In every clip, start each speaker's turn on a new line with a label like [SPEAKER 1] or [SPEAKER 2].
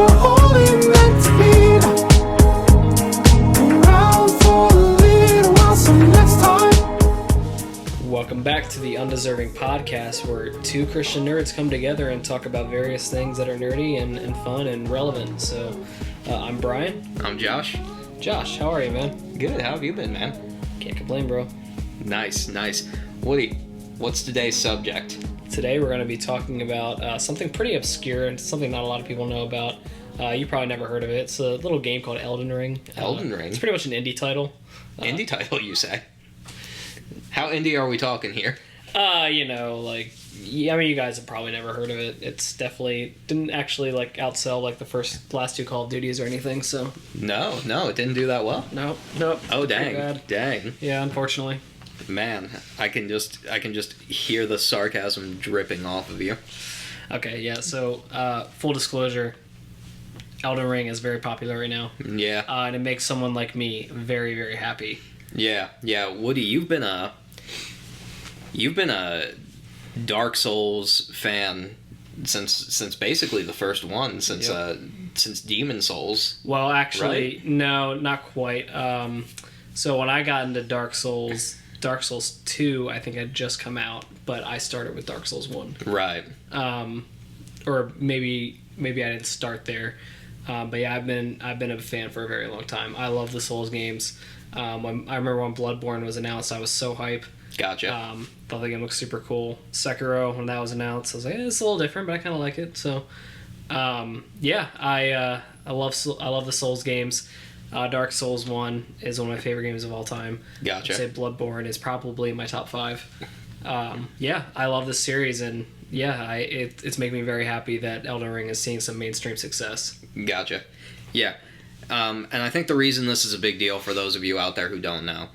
[SPEAKER 1] we're only meant to be. Around for a little while, so next time.
[SPEAKER 2] Welcome back to the Undeserving podcast, where two Christian nerds come together and talk about various things that are nerdy and fun and relevant. So, I'm Bryan.
[SPEAKER 3] I'm Josh.
[SPEAKER 2] Josh, how are you, man?
[SPEAKER 3] Good. How have you been, man?
[SPEAKER 2] Can't complain, bro.
[SPEAKER 3] Nice. Woody, what's today's subject?
[SPEAKER 2] Today we're going to be talking about something pretty obscure and something not a lot of people know about. You probably never heard of it. It's a little game called Elden Ring.
[SPEAKER 3] Elden Ring?
[SPEAKER 2] It's pretty much an indie title.
[SPEAKER 3] Indie title, you say? How indie are we talking here?
[SPEAKER 2] You guys have probably never heard of it. It's definitely didn't actually outsell the last two Call of Duties or anything. So
[SPEAKER 3] No, it didn't do that well.
[SPEAKER 2] nope.
[SPEAKER 3] Oh,
[SPEAKER 2] Pretty bad.
[SPEAKER 3] dang.
[SPEAKER 2] Yeah, unfortunately.
[SPEAKER 3] Man, I can just hear the sarcasm dripping off of you.
[SPEAKER 2] Okay, yeah. So full disclosure, Elden Ring is very popular right now.
[SPEAKER 3] Yeah.
[SPEAKER 2] And it makes someone like me very, very happy.
[SPEAKER 3] Yeah. Woody, you've been a Dark Souls fan since basically the first one, since Demon Souls.
[SPEAKER 2] Well, actually,
[SPEAKER 3] right?
[SPEAKER 2] No, not quite. So when I got into Dark Souls 2, I think had just come out, but I started with Dark Souls 1.
[SPEAKER 3] Right.
[SPEAKER 2] Or maybe I didn't start there. But yeah, I've been a fan for a very long time. I love the Souls games. I remember when Bloodborne was announced, I was so hype.
[SPEAKER 3] Gotcha.
[SPEAKER 2] Thought the game looked super cool. Sekiro, when that was announced, I was like, it's a little different, but I kind of like it. So, yeah, I love the Souls games. Dark Souls 1 is one of my favorite games of all time.
[SPEAKER 3] Gotcha.
[SPEAKER 2] I'd say Bloodborne is probably in my top 5. Yeah, I love this series, and yeah, it's making me very happy that Elden Ring is seeing some mainstream success.
[SPEAKER 3] Gotcha. Yeah. And I think the reason this is a big deal for those of you out there who don't know,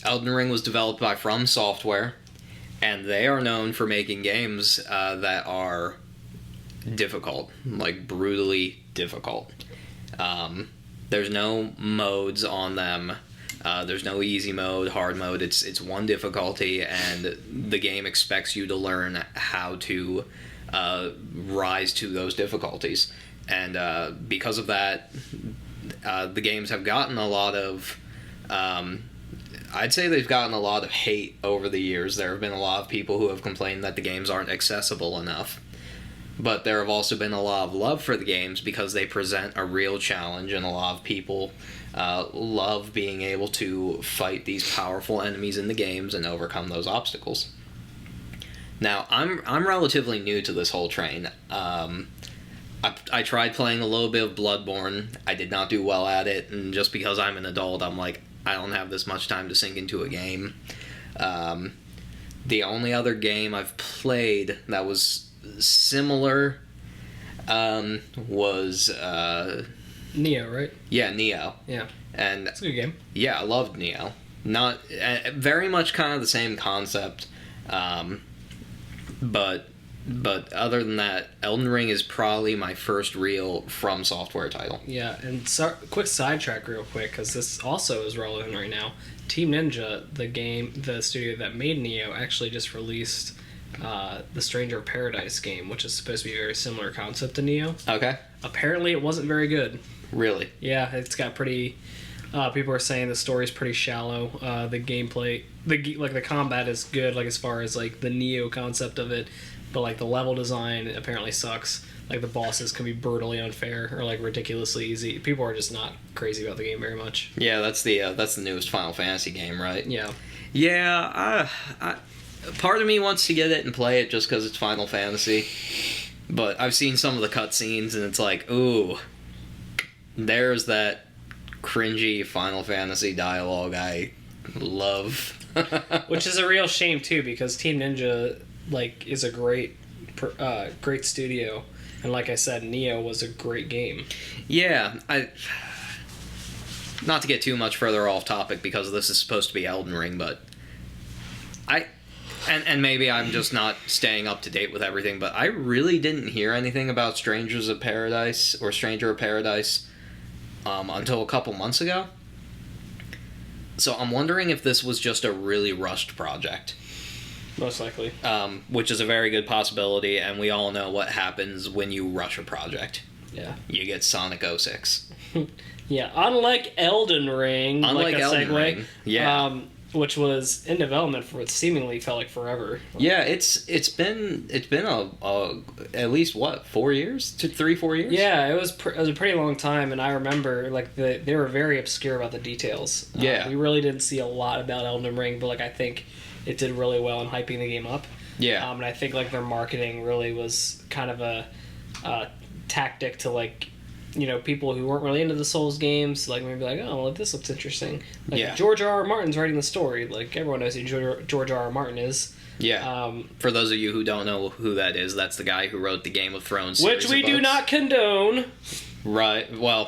[SPEAKER 3] Elden Ring was developed by From Software, and they are known for making games that are difficult, like brutally difficult. There's no modes on them. There's no easy mode, hard mode. It's one difficulty, and the game expects you to learn how to rise to those difficulties. And because of that, the games have gotten a lot of... I'd say they've gotten a lot of hate over the years. There have been a lot of people who have complained that the games aren't accessible enough. But there have also been a lot of love for the games because they present a real challenge, and a lot of people love being able to fight these powerful enemies in the games and overcome those obstacles. Now, I'm relatively new to this whole train. I tried playing a little bit of Bloodborne. I did not do well at it, and just because I'm an adult, I'm like, I don't have this much time to sink into a game. The only other game I've played that was similar was
[SPEAKER 2] Neo, right?
[SPEAKER 3] Yeah, Neo.
[SPEAKER 2] Yeah,
[SPEAKER 3] and
[SPEAKER 2] it's a good game.
[SPEAKER 3] Yeah, I loved Neo. Not very much kind of the same concept, but other than that, Elden Ring is probably my first real From Software title.
[SPEAKER 2] Yeah, and quick sidetrack real quick, because this also is relevant right now. Team Ninja, the studio that made Neo, actually just released the Stranger of Paradise game, which is supposed to be a very similar concept to Neo.
[SPEAKER 3] Okay.
[SPEAKER 2] Apparently it wasn't very good.
[SPEAKER 3] Really?
[SPEAKER 2] Yeah, it's got pretty... people are saying the story's pretty shallow. The gameplay... the combat is good, as far as, the Neo concept of it, but, the level design apparently sucks. The bosses can be brutally unfair or, ridiculously easy. People are just not crazy about the game very much.
[SPEAKER 3] Yeah, that's the newest Final Fantasy game, right?
[SPEAKER 2] Yeah.
[SPEAKER 3] Yeah, part of me wants to get it and play it just because it's Final Fantasy, but I've seen some of the cutscenes and it's like, ooh, there's that cringy Final Fantasy dialogue I love.
[SPEAKER 2] Which is a real shame too, because Team Ninja is a great studio, and like I said, Neo was a great game.
[SPEAKER 3] Yeah, not to get too much further off topic because this is supposed to be Elden Ring, but And maybe I'm just not staying up to date with everything, but I really didn't hear anything about Stranger of Paradise until a couple months ago. So I'm wondering if this was just a really rushed project.
[SPEAKER 2] Most likely.
[SPEAKER 3] Which is a very good possibility, and we all know what happens when you rush a project.
[SPEAKER 2] Yeah.
[SPEAKER 3] You get Sonic 06.
[SPEAKER 2] Yeah, unlike Elden Ring,
[SPEAKER 3] Unlike
[SPEAKER 2] like a
[SPEAKER 3] Elden
[SPEAKER 2] segue,
[SPEAKER 3] Ring, yeah.
[SPEAKER 2] Which was in development for what seemingly felt like forever.
[SPEAKER 3] Yeah, it's been a at least what 4 years, 4 years.
[SPEAKER 2] Yeah, it was a pretty long time, and I remember like they were very obscure about the details.
[SPEAKER 3] Yeah,
[SPEAKER 2] we really didn't see a lot about Elden Ring, but like I think it did really well in hyping the game up.
[SPEAKER 3] Yeah,
[SPEAKER 2] and I think like their marketing really was kind of a tactic to like, people who weren't really into the Souls games, like maybe like, oh, well, this looks interesting. Like
[SPEAKER 3] yeah.
[SPEAKER 2] George R. R. Martin's writing the story. Like everyone knows who George R. R. Martin is.
[SPEAKER 3] Yeah. For those of you who don't know who that is, that's the guy who wrote the Game of Thrones series
[SPEAKER 2] which we
[SPEAKER 3] of
[SPEAKER 2] do
[SPEAKER 3] books.
[SPEAKER 2] not condone.
[SPEAKER 3] Right. Well,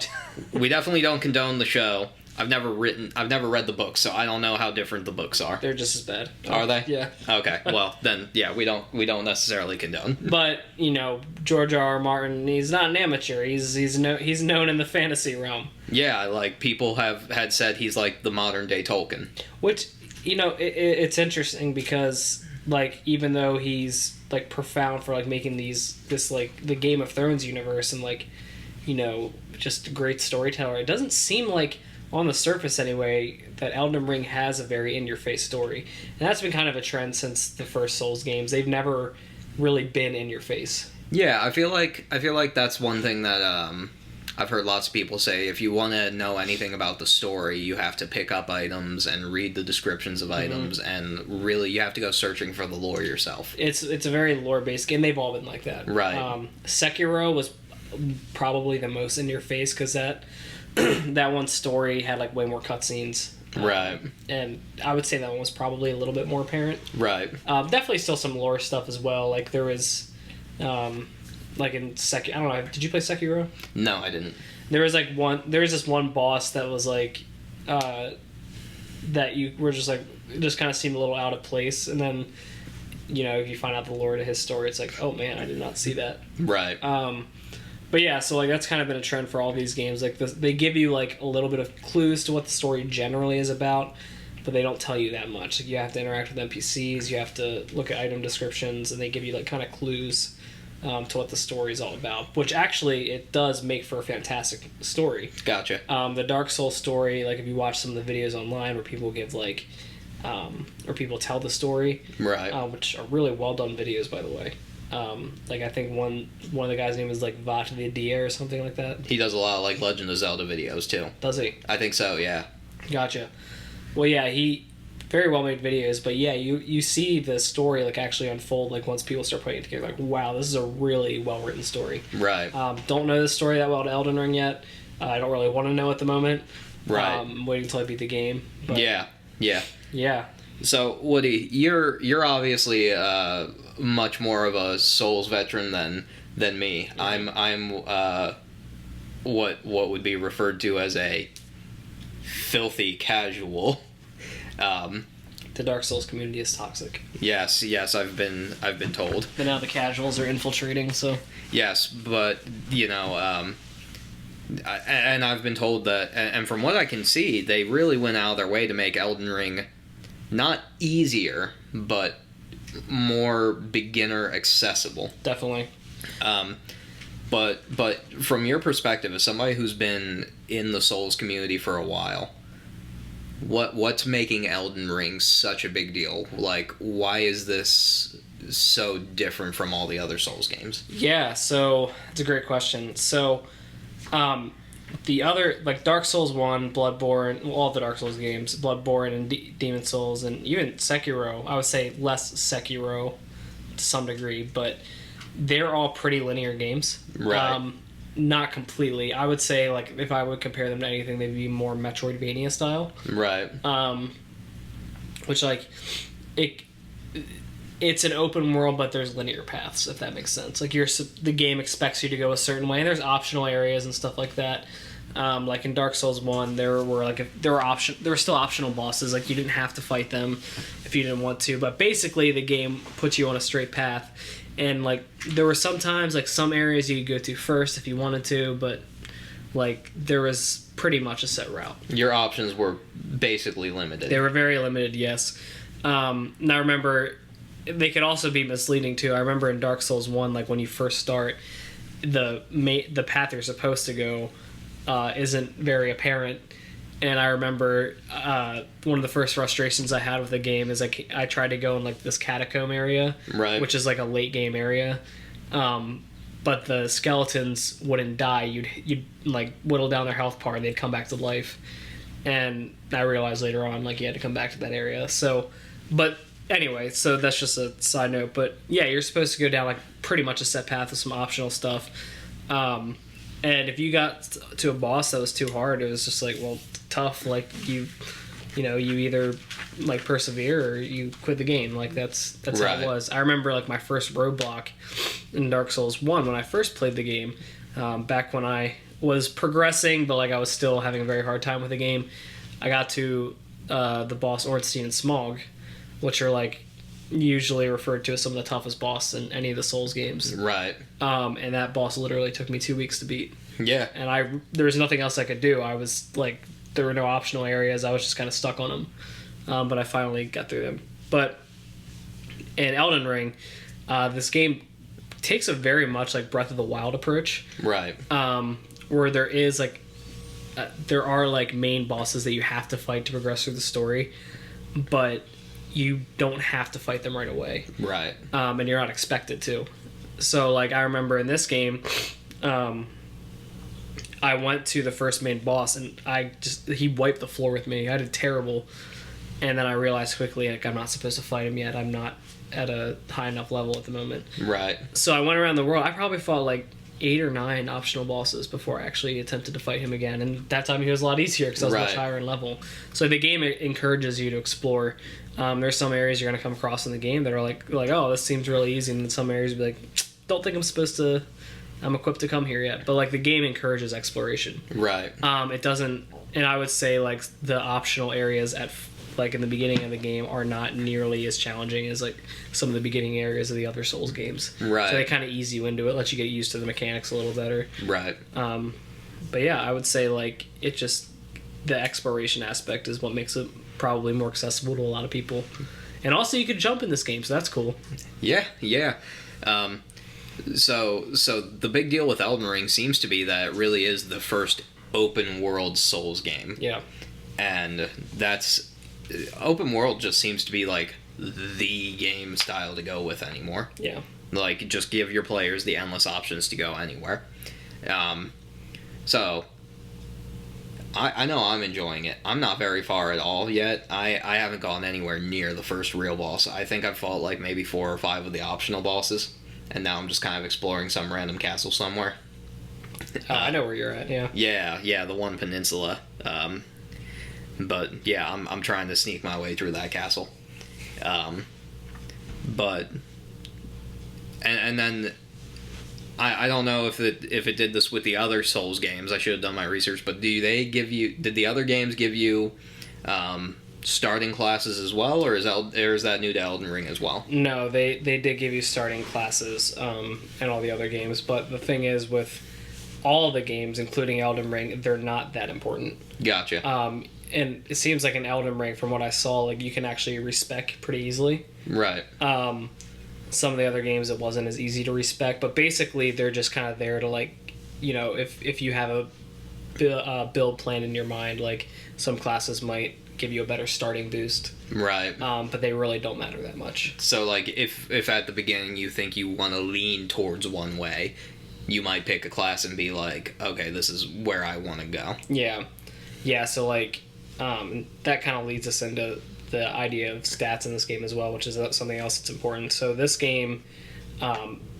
[SPEAKER 3] we definitely don't condone the show. I've never read the books, so I don't know how different the books are.
[SPEAKER 2] They're just as bad.
[SPEAKER 3] Are they?
[SPEAKER 2] Yeah.
[SPEAKER 3] Okay. Well, then, yeah, we don't necessarily condone.
[SPEAKER 2] But George R. R. Martin, he's not an amateur. He's known in the fantasy realm.
[SPEAKER 3] Yeah, like people had said he's like the modern day Tolkien.
[SPEAKER 2] Which it's interesting because like even though he's like profound for like making this like the Game of Thrones universe and like just a great storyteller, it doesn't seem like on the surface anyway that Elden Ring has a very in-your-face story, and that's been kind of a trend since the first Souls games. They've never really been in your face.
[SPEAKER 3] Yeah, I feel like that's one thing that I've heard lots of people say. If you want to know anything about the story, you have to pick up items and read the descriptions of items, and really you have to go searching for the lore yourself.
[SPEAKER 2] It's a very lore-based game. They've all been like that.
[SPEAKER 3] Right.
[SPEAKER 2] Sekiro was probably the most in your face because that one story had like way more cutscenes.
[SPEAKER 3] Right.
[SPEAKER 2] And I would say that one was probably a little bit more apparent.
[SPEAKER 3] Right.
[SPEAKER 2] Definitely still some lore stuff as well. Like there was, like in Sekiro, I don't know. Did you play Sekiro?
[SPEAKER 3] No, I didn't.
[SPEAKER 2] There was this one boss that was like, that you were just like, it just kind of seemed a little out of place, and then, if you find out the lore to his story, it's like, oh man, I did not see that.
[SPEAKER 3] Right.
[SPEAKER 2] But yeah, so like that's kind of been a trend for all these games. Like they give you like a little bit of clues to what the story generally is about, but they don't tell you that much. Like you have to interact with NPCs, you have to look at item descriptions, and they give you like kind of clues to what the story is all about. Which actually it does make for a fantastic story.
[SPEAKER 3] Gotcha.
[SPEAKER 2] The Dark Souls story, like if you watch some of the videos online where people give like, or people tell the story,
[SPEAKER 3] right,
[SPEAKER 2] which are really well done videos by the way. Like I think one of the guys' name is like Vat the Dia or something like that.
[SPEAKER 3] He does a lot of like Legend of Zelda videos too.
[SPEAKER 2] Does he?
[SPEAKER 3] I think so, yeah.
[SPEAKER 2] Gotcha. Well, yeah, he very well made videos, but yeah, you see the story like actually unfold like once people start putting it together. Like, wow, this is a really well written story.
[SPEAKER 3] Right.
[SPEAKER 2] Don't know the story that well to Elden Ring yet. I don't really want to know at the moment.
[SPEAKER 3] Right.
[SPEAKER 2] I'm waiting until I beat the game. But
[SPEAKER 3] yeah.
[SPEAKER 2] Yeah. So
[SPEAKER 3] Woody, you're obviously much more of a Souls veteran than me.
[SPEAKER 2] Mm-hmm.
[SPEAKER 3] I'm what would be referred to as a filthy casual.
[SPEAKER 2] The Dark Souls community is toxic.
[SPEAKER 3] Yes, I've been told.
[SPEAKER 2] But now the casuals are infiltrating. So
[SPEAKER 3] yes, but and I've been told that, and from what I can see, they really went out of their way to make Elden Ring not easier, but more beginner accessible.
[SPEAKER 2] Definitely.
[SPEAKER 3] But from your perspective, as somebody who's been in the Souls community for a while, what's making Elden Ring such a big deal? Like, why is this so different from all the other Souls games? Yeah,
[SPEAKER 2] so it's a great question. So, the other, like Dark Souls 1, Bloodborne, all the Dark Souls games, Bloodborne and Demon Souls, and even Sekiro, I would say less Sekiro to some degree, but they're all pretty linear games.
[SPEAKER 3] Right.
[SPEAKER 2] Not completely. I would say, like, if I would compare them to anything, they'd be more Metroidvania style.
[SPEAKER 3] Right.
[SPEAKER 2] Which, like, it's an open world, but there's linear paths, if that makes sense. Like, the game expects you to go a certain way, and there's optional areas and stuff like that. Like in Dark Souls 1, there were still optional bosses. Like, you didn't have to fight them if you didn't want to, but basically the game puts you on a straight path. And like there were sometimes like some areas you could go to first if you wanted to, but like there was pretty much a set route.
[SPEAKER 3] Your options were basically limited.
[SPEAKER 2] They were very limited, yes. Now remember, they could also be misleading too. I remember in Dark Souls 1, like when you first start, the path you're supposed to go isn't very apparent. And I remember one of the first frustrations I had with the game is I tried to go in like this catacomb area,
[SPEAKER 3] Right.
[SPEAKER 2] which is like a late game area, but the skeletons wouldn't die. You'd like whittle down their health bar and they'd come back to life. And I realized later on like you had to come back to that area. So, but anyway, so that's just a side note. But yeah, you're supposed to go down like pretty much a set path with some optional stuff. And if you got to a boss that was too hard, it was just like, well, tough. Like you either like persevere or you quit the game. Like that's how
[SPEAKER 3] Right.
[SPEAKER 2] it was. I remember like my first roadblock in Dark Souls 1 when I first played the game, back when I was progressing, but like I was still having a very hard time with the game. I got to the boss Ornstein and Smog, which are like usually referred to as some of the toughest boss in any of the Souls games.
[SPEAKER 3] Right.
[SPEAKER 2] And that boss literally took me 2 weeks to beat.
[SPEAKER 3] Yeah.
[SPEAKER 2] And there was nothing else I could do. I was like, there were no optional areas. I was just kind of stuck on them. But I finally got through them. But in Elden Ring, this game takes a very much like Breath of the Wild approach.
[SPEAKER 3] Right.
[SPEAKER 2] Where there is like, there are like main bosses that you have to fight to progress through the story. But you don't have to fight them right away.
[SPEAKER 3] Right.
[SPEAKER 2] And you're not expected to. So, like, I remember in this game, I went to the first main boss, and he wiped the floor with me. I did terrible. And then I realized quickly, like, I'm not supposed to fight him yet. I'm not at a high enough level at the moment.
[SPEAKER 3] Right.
[SPEAKER 2] So I went around the world. I probably fought, like, 8 or 9 optional bosses before I actually attempted to fight him again. And that time he was a lot easier because I was much
[SPEAKER 3] Right.
[SPEAKER 2] higher in level. So the game encourages you to explore. There's some areas you're going to come across in the game that are like, oh, this seems really easy. And then some areas be like, don't think I'm equipped to come here yet. But like the game encourages exploration.
[SPEAKER 3] Right.
[SPEAKER 2] It doesn't, and I would say like the optional areas like in the beginning of the game are not nearly as challenging as like some of the beginning areas of the other Souls games.
[SPEAKER 3] Right.
[SPEAKER 2] So they kind of ease you into it, let you get used to the mechanics a little better.
[SPEAKER 3] Right.
[SPEAKER 2] But yeah, I would say like it just, the exploration aspect is what makes it probably more accessible to a lot of people. And also you could jump in this game, so that's cool.
[SPEAKER 3] Yeah. Yeah. So the big deal with Elden Ring seems to be that it really is the first open world Souls game.
[SPEAKER 2] Yeah.
[SPEAKER 3] And that's open world just seems to be like the game style to go with anymore.
[SPEAKER 2] Yeah.
[SPEAKER 3] Like just give your players the endless options to go anywhere. So I know I'm enjoying it. I'm not very far at all yet. I haven't gone anywhere near the first real boss. I think I've fought like maybe 4 or 5 of the optional bosses, and now I'm just kind of exploring some random castle somewhere.
[SPEAKER 2] I know where you're at, yeah.
[SPEAKER 3] Yeah, the one peninsula. But yeah, I'm trying to sneak my way through that castle. But and then I don't know if it did this with the other Souls games. I should have done my research. But did the other games give you starting classes as well, or is that new to Elden Ring as well?
[SPEAKER 2] No, they did give you starting classes in all the other games, but the thing is with all the games, including Elden Ring, they're not that important.
[SPEAKER 3] Gotcha.
[SPEAKER 2] And it seems like in Elden Ring, from what I saw, like you can actually respec pretty easily.
[SPEAKER 3] Right.
[SPEAKER 2] Some of the other games it wasn't as easy to respec, but basically they're just kind of there to like, you know, if you have a build plan in your mind, like some classes might give you a better starting boost.
[SPEAKER 3] Right.
[SPEAKER 2] But they really don't matter that much.
[SPEAKER 3] So like if at the beginning you think you want to lean towards one way, you might pick a class and be like, okay, this is where I want to go.
[SPEAKER 2] Yeah, so like that kind of leads us into the idea of stats in this game as well, which is something else that's important. So this game,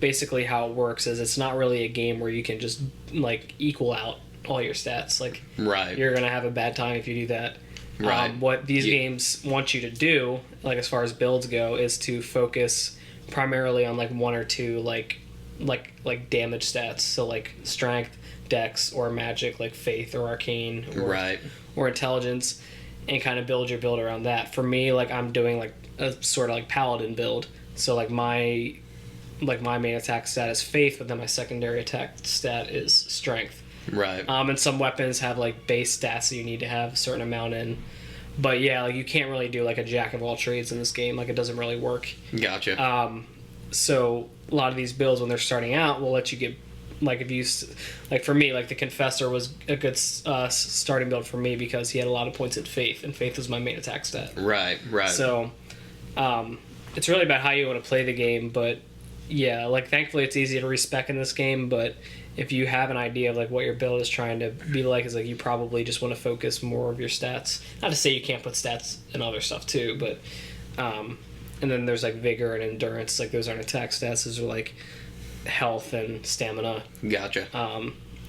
[SPEAKER 2] basically how it works is it's not really a game where you can just like equal out all your stats. Like
[SPEAKER 3] Right.
[SPEAKER 2] you're gonna have a bad time if you do that.
[SPEAKER 3] Right.
[SPEAKER 2] What these games want you to do, like as far as builds go, is to focus primarily on like 1 or 2 like damage stats. So like strength, dex, or magic, like faith or arcane, or intelligence, and kind of build your build around that. For me, like I'm doing like a sort of like paladin build. So like my main attack stat is faith, but then my secondary attack stat is strength.
[SPEAKER 3] Right.
[SPEAKER 2] And some weapons have like base stats that you need to have a certain amount in. But yeah, like you can't really do like a jack of all trades in this game. Like it doesn't really work.
[SPEAKER 3] Gotcha.
[SPEAKER 2] So a lot of these builds when they're starting out will let you get like if you like for me, like the Confessor was a good starting build for me because he had a lot of points in Faith, and Faith was my main attack stat.
[SPEAKER 3] Right.
[SPEAKER 2] So it's really about how you want to play the game, but yeah, like thankfully it's easy to respec in this game, but if you have an idea of like what your build is trying to be like, is like you probably just want to focus more of your stats. Not to say you can't put stats and other stuff too, but and then there's like vigor and endurance, like those aren't attack stats, those are like health and stamina.
[SPEAKER 3] Gotcha.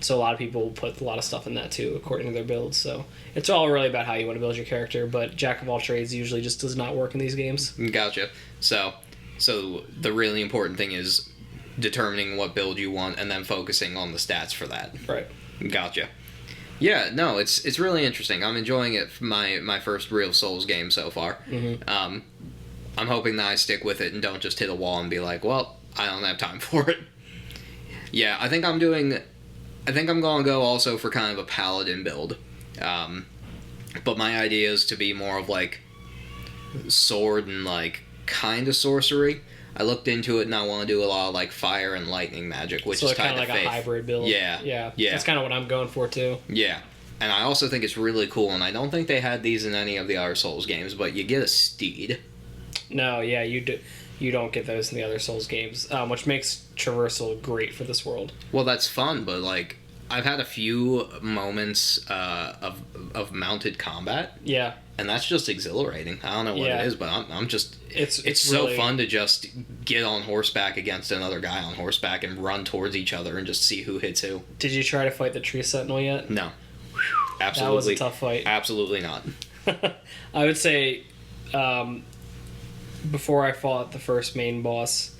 [SPEAKER 2] So a lot of people put a lot of stuff in that too, according to their builds. So it's all really about how you want to build your character, but Jack of all trades usually just does not work in these games.
[SPEAKER 3] Gotcha. So the really important thing is determining what build you want and then focusing on the stats for that.
[SPEAKER 2] Right.
[SPEAKER 3] Gotcha. Yeah, no, it's really interesting. I'm enjoying it. My first real Souls game so far.
[SPEAKER 2] Mm-hmm.
[SPEAKER 3] I'm hoping that I stick with it and don't just hit a wall and be like, well, I don't have time for it. Yeah, I think I'm going to go also for kind of a paladin build. But my idea is to be more of like sword and like kind of sorcery. I looked into it and I want to do a lot of like fire and lightning magic, which is
[SPEAKER 2] kind
[SPEAKER 3] tied
[SPEAKER 2] of
[SPEAKER 3] to
[SPEAKER 2] like
[SPEAKER 3] faith.
[SPEAKER 2] a hybrid build.
[SPEAKER 3] Yeah.
[SPEAKER 2] That's kind of what I'm going for too.
[SPEAKER 3] Yeah. And I also think it's really cool, and I don't think they had these in any of the other Souls games, but you get a steed.
[SPEAKER 2] No, yeah, you do. You don't get those in the other Souls games, which makes traversal great for this world.
[SPEAKER 3] Well, that's fun, but like I've had a few moments of mounted combat.
[SPEAKER 2] Yeah.
[SPEAKER 3] And that's just exhilarating. I don't know what it is, but I'm just... It's so
[SPEAKER 2] really
[SPEAKER 3] fun to just get on horseback against another guy on horseback and run towards each other and just see who hits who.
[SPEAKER 2] Did you try to fight the tree sentinel yet?
[SPEAKER 3] No. Absolutely.
[SPEAKER 2] That was a tough fight.
[SPEAKER 3] Absolutely not.
[SPEAKER 2] I would say before I fought the first main boss,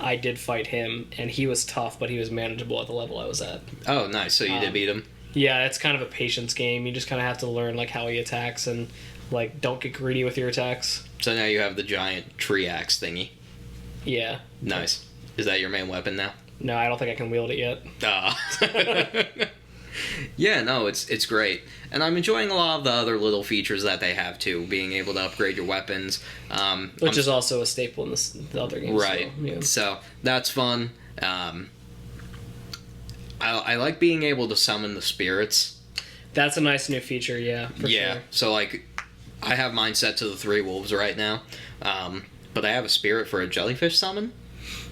[SPEAKER 2] I did fight him, and he was tough, but he was manageable at the level I was at.
[SPEAKER 3] Oh, nice. So you did beat him?
[SPEAKER 2] Yeah, it's kind of a patience game. You just kind of have to learn like how he attacks and like don't get greedy with your attacks.
[SPEAKER 3] So now you have the giant tree axe thingy.
[SPEAKER 2] Yeah.
[SPEAKER 3] Nice. Is that your main weapon now?
[SPEAKER 2] No, I don't think I can wield it yet.
[SPEAKER 3] Yeah, no, it's great. And I'm enjoying a lot of the other little features that they have too, being able to upgrade your weapons.
[SPEAKER 2] Which is also a staple in the other games.
[SPEAKER 3] Right.
[SPEAKER 2] So, yeah.
[SPEAKER 3] So that's fun. I like being able to summon the spirits.
[SPEAKER 2] That's a nice new feature, yeah. For sure.
[SPEAKER 3] So like, I have mine set to the 3 wolves right now, but I have a spirit for a jellyfish summon.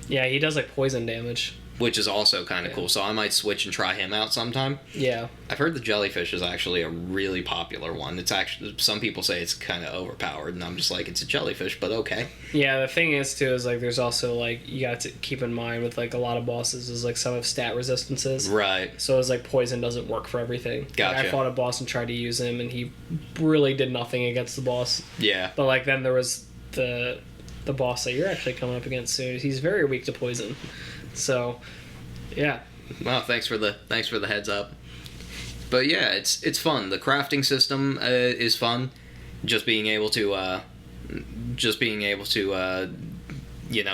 [SPEAKER 2] Yeah, he does like poison damage.
[SPEAKER 3] Which is also kind of cool, so I might switch and try him out sometime.
[SPEAKER 2] Yeah.
[SPEAKER 3] I've heard the jellyfish is actually a really popular one. It's actually, some people say it's kind of overpowered, and I'm just like, it's a jellyfish, but okay.
[SPEAKER 2] Yeah, the thing is too is like there's also like you got to keep in mind with like a lot of bosses is like some have stat resistances.
[SPEAKER 3] Right.
[SPEAKER 2] So it's like poison doesn't work for everything.
[SPEAKER 3] Gotcha.
[SPEAKER 2] Like, I fought a boss and tried to use him, and he really did nothing against the boss.
[SPEAKER 3] Yeah.
[SPEAKER 2] But like then there was the boss that you're actually coming up against soon. He's very weak to poison. So. Yeah.
[SPEAKER 3] Well, thanks for the heads up. But yeah, it's fun. The crafting system is fun. Just being able to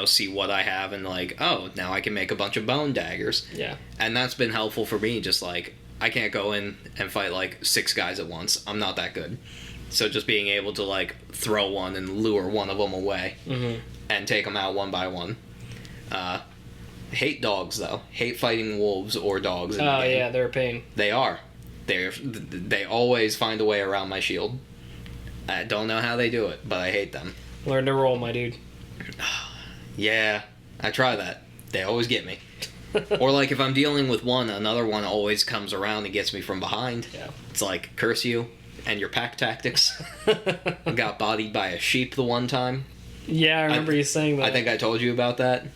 [SPEAKER 3] see what I have and like, oh, now I can make a bunch of bone daggers.
[SPEAKER 2] Yeah.
[SPEAKER 3] And that's been helpful for me. Just like I can't go in and fight like 6 guys at once. I'm not that good. So just being able to like throw one and lure one of them away and take them out one by one. Hate dogs though. Hate fighting wolves or dogs in the game.
[SPEAKER 2] Yeah, they're a pain.
[SPEAKER 3] They are. They always find a way around my shield. I don't know how they do it, but I hate them.
[SPEAKER 2] Learn to roll, my dude.
[SPEAKER 3] Yeah, I try that. They always get me. Or like if I'm dealing with one, another one always comes around and gets me from behind.
[SPEAKER 2] Yeah.
[SPEAKER 3] It's like, curse you and your pack tactics. I got bodied by a sheep the one time.
[SPEAKER 2] Yeah, I remember you saying that.
[SPEAKER 3] I think I told you about that.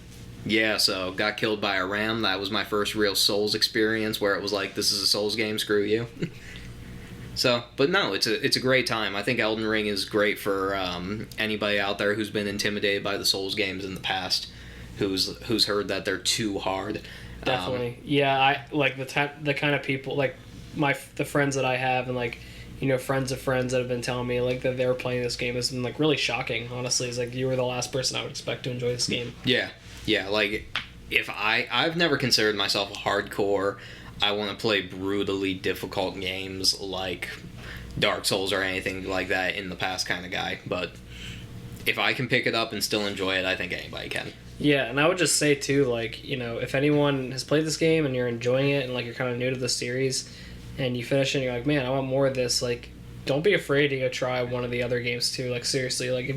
[SPEAKER 3] Yeah, so got killed by a ram. That was my first real Souls experience where it was like, this is a Souls game, screw you. So, but no, it's a great time. I think Elden Ring is great for anybody out there who's been intimidated by the Souls games in the past, who's heard that they're too hard.
[SPEAKER 2] Definitely. Yeah, I like the kind of people like the friends that I have and like friends of friends that have been telling me like that they were playing this game has been like really shocking. Honestly, it's like you were the last person I would expect to enjoy this game.
[SPEAKER 3] Yeah, like, if I've never considered myself a hardcore, I want to play brutally difficult games like Dark Souls or anything like that in the past kind of guy, but if I can pick it up and still enjoy it, I think anybody can.
[SPEAKER 2] Yeah, and I would just say too, like, if anyone has played this game and you're enjoying it and like you're kind of new to the series, and you finish it and you're like, man, I want more of this. Like, don't be afraid to go try one of the other games too. Like, seriously, like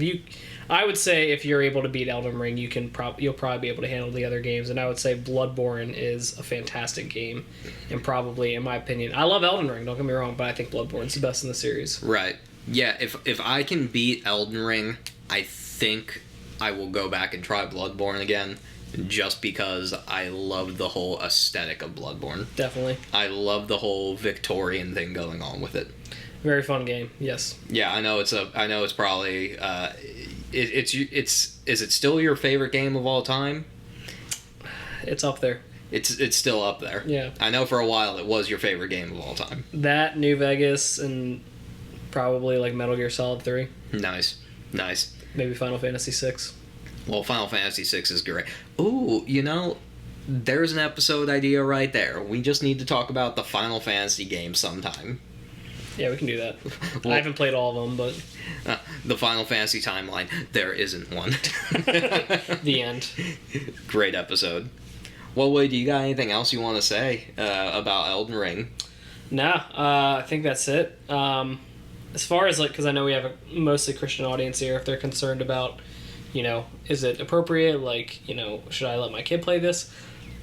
[SPEAKER 2] I would say if you're able to beat Elden Ring, you'll probably be able to handle the other games. And I would say Bloodborne is a fantastic game, and probably, in my opinion, I love Elden Ring. Don't get me wrong, but I think Bloodborne's the best in the series.
[SPEAKER 3] Right. Yeah. If I can beat Elden Ring, I think I will go back and try Bloodborne again, just because I love the whole aesthetic of Bloodborne.
[SPEAKER 2] Definitely.
[SPEAKER 3] I love the whole Victorian thing going on with it.
[SPEAKER 2] Very fun game. Yes.
[SPEAKER 3] Yeah, I know it's probably is it still your favorite game of all time?
[SPEAKER 2] It's up there.
[SPEAKER 3] It's still up there.
[SPEAKER 2] Yeah.
[SPEAKER 3] I know for a while it was your favorite game of all time.
[SPEAKER 2] That, New Vegas, and probably like Metal Gear Solid 3.
[SPEAKER 3] Nice.
[SPEAKER 2] Maybe Final Fantasy 6.
[SPEAKER 3] Well, Final Fantasy 6 is great. Ooh, there's an episode idea right there. We just need to talk about the Final Fantasy games sometime.
[SPEAKER 2] Yeah, we can do that.
[SPEAKER 3] Well,
[SPEAKER 2] I haven't played all of them, but...
[SPEAKER 3] the Final Fantasy timeline. There isn't one.
[SPEAKER 2] The end.
[SPEAKER 3] Great episode. Well, Wade, do you got anything else you want to say about Elden Ring?
[SPEAKER 2] No, I think that's it. As far as, like, because I know we have a mostly Christian audience here, if they're concerned about, is it appropriate? Like, should I let my kid play this?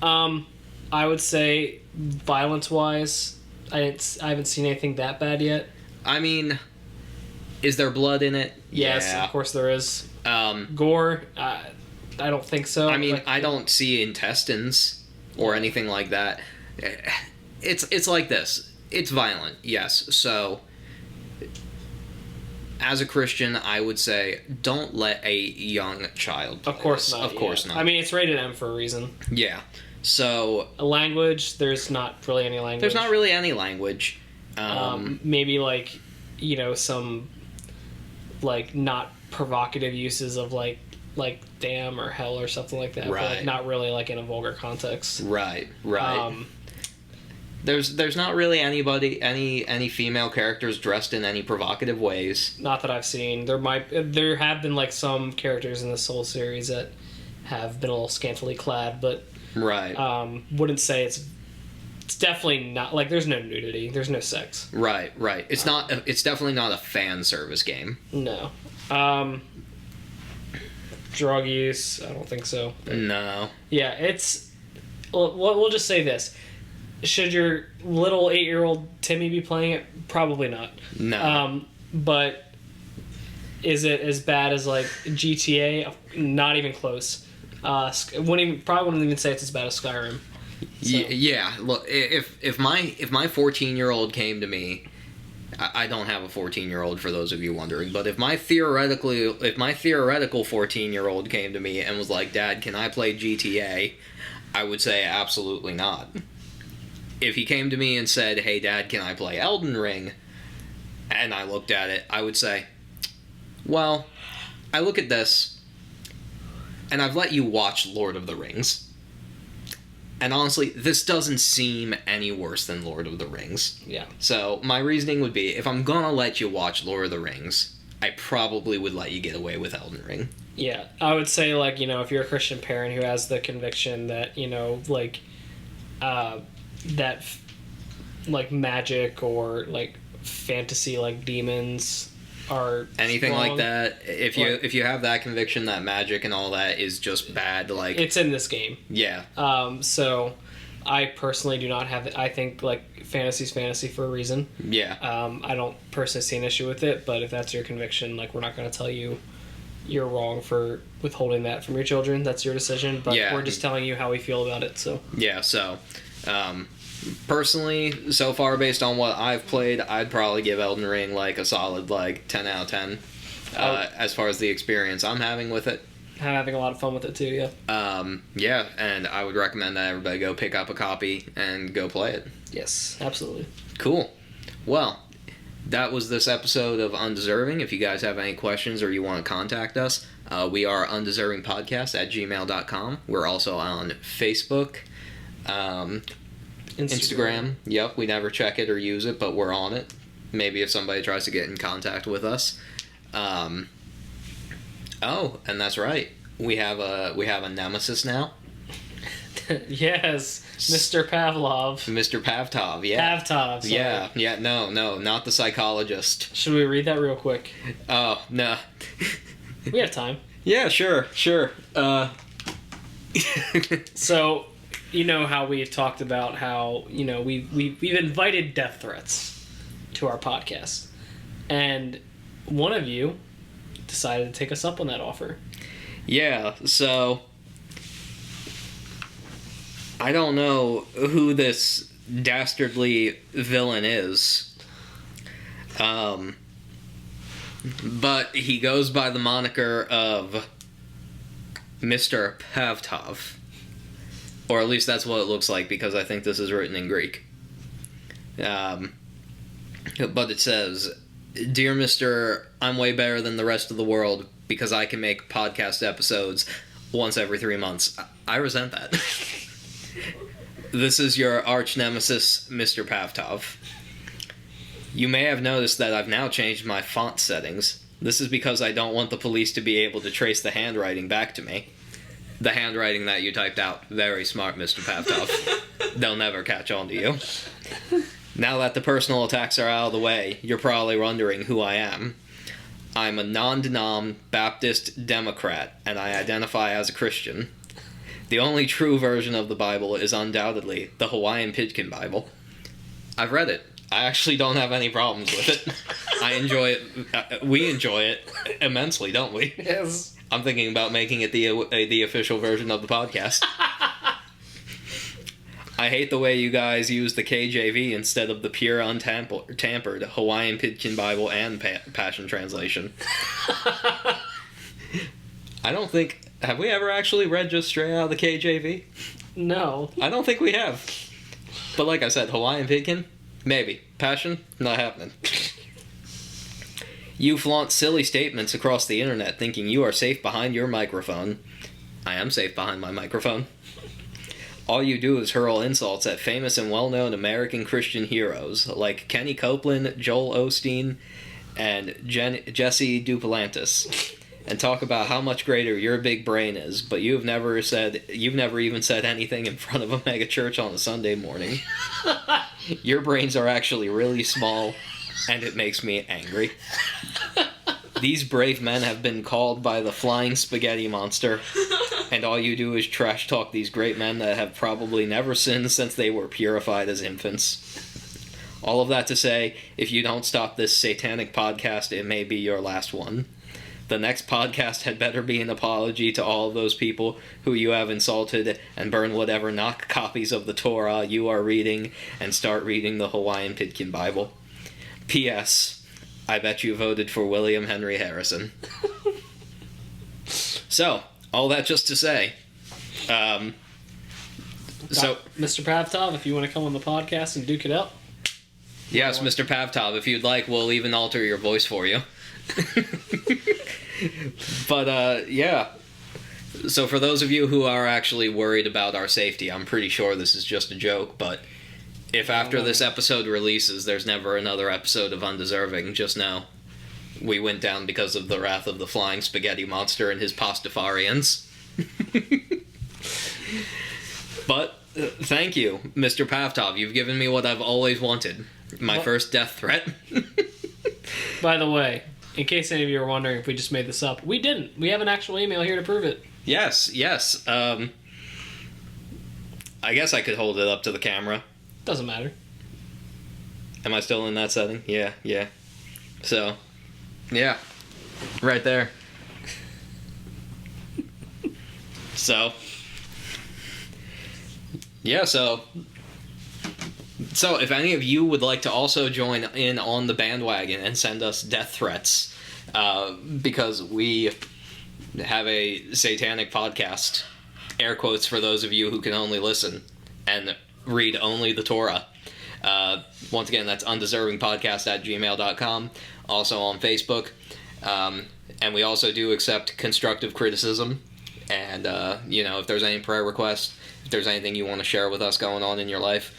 [SPEAKER 2] I would say, violence-wise, I haven't seen anything that bad yet.
[SPEAKER 3] I mean, is there blood in it?
[SPEAKER 2] Yes,
[SPEAKER 3] yeah.
[SPEAKER 2] Of course there is. Gore, I don't think so.
[SPEAKER 3] I mean, I don't see intestines or anything like that. It's like this. It's violent, yes. So, as a Christian, I would say don't let a young child play
[SPEAKER 2] Of course
[SPEAKER 3] this.
[SPEAKER 2] not.
[SPEAKER 3] Of course
[SPEAKER 2] yeah.
[SPEAKER 3] not.
[SPEAKER 2] I mean, it's rated M for a reason.
[SPEAKER 3] Yeah. So...
[SPEAKER 2] A language, there's not really any language.
[SPEAKER 3] There's not really any language.
[SPEAKER 2] Maybe, like, some, like, not provocative uses of, like damn or hell or something like that.
[SPEAKER 3] Right.
[SPEAKER 2] But, like, not really, like, in a vulgar context.
[SPEAKER 3] Right. There's not really any female characters dressed in any provocative ways.
[SPEAKER 2] Not that I've seen. There have been, like, some characters in the Soul series that have been a little scantily clad, but
[SPEAKER 3] right.
[SPEAKER 2] Wouldn't say it's definitely not, like, there's no nudity, there's no sex.
[SPEAKER 3] Right. It's not. It's definitely not a fan service game.
[SPEAKER 2] No. Drug use, I don't think so.
[SPEAKER 3] No.
[SPEAKER 2] Yeah, it's. We'll just say this. Should your little 8-year-old Timmy be playing it? Probably not.
[SPEAKER 3] No.
[SPEAKER 2] But is it as bad as, like, GTA? Not even close. Probably wouldn't even say it's as bad as Skyrim. So.
[SPEAKER 3] Yeah. Look, if my 14-year-old came to me, I don't have a 14-year-old for those of you wondering, but if my theoretical 14-year-old came to me and was like, "Dad, can I play GTA?" I would say absolutely not. If he came to me and said, "Hey, Dad, can I play Elden Ring?" and I looked at it, I would say, "Well, I look at this, and I've let you watch Lord of the Rings. And honestly, this doesn't seem any worse than Lord of the Rings."
[SPEAKER 2] Yeah.
[SPEAKER 3] So, my reasoning would be, if I'm gonna let you watch Lord of the Rings, I probably would let you get away with Elden Ring.
[SPEAKER 2] Yeah. I would say, like, if you're a Christian parent who has the conviction that, like, that, like, magic or, like, fantasy, like, demons are
[SPEAKER 3] anything
[SPEAKER 2] wrong,
[SPEAKER 3] like that, if you have that conviction that magic and all that is just bad, like,
[SPEAKER 2] it's in this game.
[SPEAKER 3] Yeah.
[SPEAKER 2] So I personally do not have it. I think, like, fantasy's fantasy for a reason.
[SPEAKER 3] Yeah.
[SPEAKER 2] I don't personally see an issue with it, but if that's your conviction, like, we're not going to tell you you're wrong for withholding that from your children. That's your decision, but
[SPEAKER 3] Yeah.
[SPEAKER 2] we're just telling you how we feel about it. So
[SPEAKER 3] Yeah, so personally, so far, based on what I've played, I'd probably give Elden Ring, like, a solid, like, 10 out of 10. As far as the experience I'm having with it.
[SPEAKER 2] I'm having a lot of fun with it too, yeah.
[SPEAKER 3] Yeah, and I would recommend that everybody go pick up a copy and go play it.
[SPEAKER 2] Yes, absolutely.
[SPEAKER 3] Cool. Well, that was this episode of Undeserving. If you guys have any questions or you want to contact us, we are undeservingpodcast@gmail.com. We're also on Facebook. Instagram. Yep, we never check it or use it, but we're on it. Maybe if somebody tries to get in contact with us. And that's right. we have a nemesis now.
[SPEAKER 2] Yes, Mr. Pavlov.
[SPEAKER 3] Mr. Pavtov, yeah.
[SPEAKER 2] Pavtov, sorry.
[SPEAKER 3] Yeah, no, not the psychologist.
[SPEAKER 2] Should we read that real quick?
[SPEAKER 3] Oh, no.
[SPEAKER 2] We have time.
[SPEAKER 3] Yeah, sure.
[SPEAKER 2] So, you know how we talked about how, we've invited death threats to our podcast. And one of you decided to take us up on that offer.
[SPEAKER 3] Yeah, so I don't know who this dastardly villain is. But he goes by the moniker of Mr. Pavtov. Or at least that's what it looks like, because I think this is written in Greek. But it says, "Dear Mr. I'm way better than the rest of the world because I can make podcast episodes once every 3 months." I resent that. This is your arch nemesis, Mr. Pavtov. You may have noticed that I've now changed my font settings. This is because I don't want the police to be able to trace the handwriting back to me. The handwriting that you typed out. Very smart, Mr. Pavtov. They'll never catch on to you. Now that the personal attacks are out of the way, you're probably wondering who I am. I'm a non-denom Baptist Democrat, and I identify as a Christian. The only true version of the Bible is undoubtedly the Hawaiian Pidgin Bible. I've read it. I actually don't have any problems with it. I enjoy it. We enjoy it immensely, don't we?
[SPEAKER 2] Yes.
[SPEAKER 3] I'm thinking about making it the official version of the podcast. I hate the way you guys use the KJV instead of the pure, untampered Hawaiian Pidgin Bible and Passion Translation. I don't think... Have we ever actually read just straight out of the KJV?
[SPEAKER 2] No.
[SPEAKER 3] I don't think we have. But like I said, Hawaiian Pidgin? Maybe. Passion? Not happening. You flaunt silly statements across the internet thinking you are safe behind your microphone. I am safe behind my microphone. All you do is hurl insults at famous and well-known American Christian heroes like Kenny Copeland, Joel Osteen, and Jesse Duplantis, and talk about how much greater your big brain is, but you've never even said anything in front of a mega church on a Sunday morning. Your brains are actually really small, and it makes me angry. These brave men have been called by the flying spaghetti monster, and all you do is trash talk these great men that have probably never sinned since they were purified as infants. All of that to say, if you don't stop this satanic podcast, it may be your last one. The next podcast had better be an apology to all of those people who you have insulted, and burn whatever knock copies of the Torah you are reading and start reading the Hawaiian Pidgin Bible. P.S. I bet you voted for William Henry Harrison. So, all that just to say. So,
[SPEAKER 2] Mr. Pavtov, if you want to come on the podcast and duke it up.
[SPEAKER 3] Yes, Mr. Pavtov, if you'd like, we'll even alter your voice for you. But, yeah. So for those of you who are actually worried about our safety, I'm pretty sure this is just a joke, but if after this episode releases, there's never another episode of Undeserving, just know we went down because of the wrath of the flying spaghetti monster and his pastafarians. But, thank you, Mr. Pavtov. You've given me what I've always wanted. My first death threat.
[SPEAKER 2] By the way, in case any of you are wondering if we just made this up, we didn't. We have an actual email here to prove it.
[SPEAKER 3] Yes. I guess I could hold it up to the camera.
[SPEAKER 2] Doesn't matter.
[SPEAKER 3] Am I still in that setting? Yeah. So, yeah. Right there. So, yeah, so if any of you would like to also join in on the bandwagon and send us death threats, because we have a satanic podcast, air quotes for those of you who can only listen and read only the Torah. Once again, that's undeservingpodcast@gmail.com. Also on Facebook. And we also do accept constructive criticism. And, if there's any prayer requests, if there's anything you want to share with us going on in your life,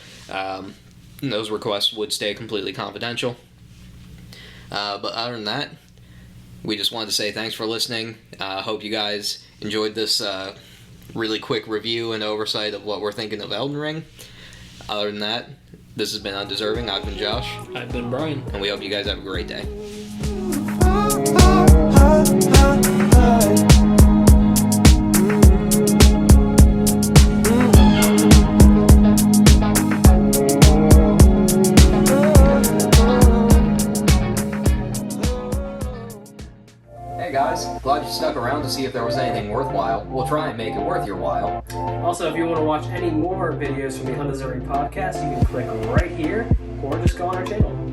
[SPEAKER 3] those requests would stay completely confidential. But other than that, we just wanted to say thanks for listening. Hope you guys enjoyed this really quick review and oversight of what we're thinking of Elden Ring. Other than that, this has been Undeserving. I've been Josh.
[SPEAKER 2] I've been Bryan.
[SPEAKER 3] And we hope you guys have a great day. Hey guys, glad you stuck around to see if there was anything worthwhile. We'll try and make it worth your while.
[SPEAKER 2] Also, if you want to watch any more videos from the Undeserving podcast, you can click right here or just go on our channel.